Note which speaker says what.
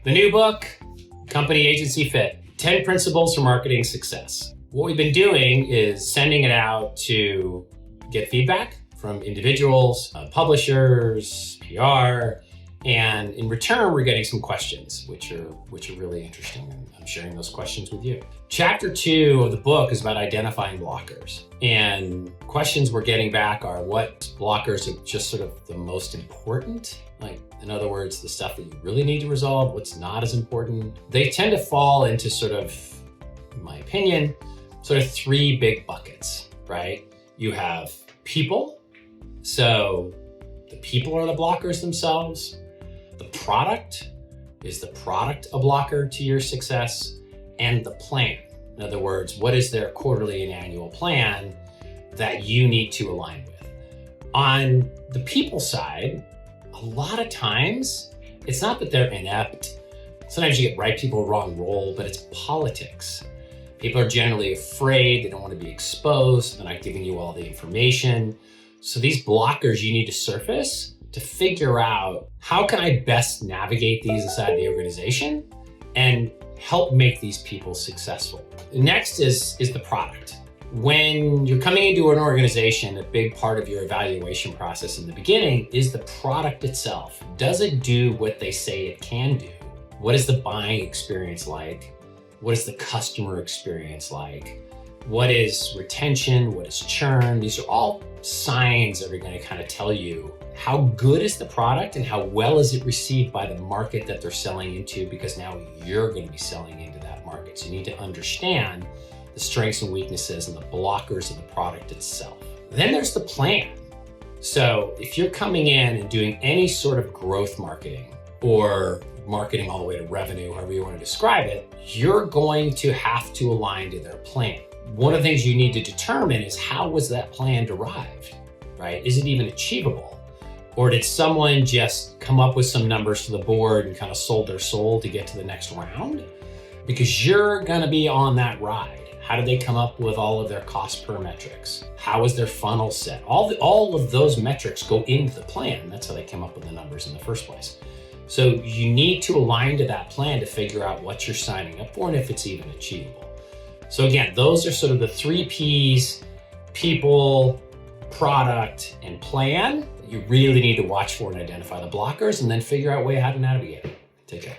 Speaker 1: The new book, Company Agency Fit, 10 Principles for Marketing Success. What we've been doing is sending it out to get feedback from individuals, publishers, PR, and in return, we're getting some questions, which are really interesting, and I'm sharing those questions with you. Chapter 2 of the book is about identifying blockers, and questions we're getting back are what blockers are just sort of the most important, like in other words, the stuff that you really need to resolve, what's not as important. They tend to fall into sort of, in my opinion, sort of 3 big buckets, right? You have people, so the people are the blockers themselves. The product, is the product a blocker to your success? And the plan. In other words, what is their quarterly and annual plan that you need to align with? On the people side, a lot of times, it's not that they're inept. Sometimes you get right people, wrong role, but it's politics. People are generally afraid, they don't want to be exposed, they're not giving you all the information. So these blockers you need to surface to figure out how can I best navigate these inside the organization and help make these people successful. Next is the product. When you're coming into an organization, a big part of your evaluation process in the beginning is the product itself. Does it do what they say it can do? What is the buying experience like? What is the customer experience like? What is retention? What is churn? These are all signs that are going to kind of tell you how good is the product and how well is it received by the market that they're selling into, because now you're going to be selling into that market. So you need to understand the strengths and weaknesses and the blockers of the product itself. Then there's the plan. So if you're coming in and doing any sort of growth marketing or marketing all the way to revenue, however you want to describe it, you're going to have to align to their plan. One of the things you need to determine is how was that plan derived, right? Is it even achievable? Or did someone just come up with some numbers to the board and kind of sold their soul to get to the next round? Because you're gonna be on that ride. How did they come up with all of their cost per metrics? How is their funnel set? All of those metrics go into the plan. That's how they came up with the numbers in the first place. So you need to align to that plan to figure out what you're signing up for and if it's even achievable. So again, those are sort of the 3 Ps: people, product, and plan. You really need to watch for and identify the blockers and then figure out a way how to navigate it. Take care.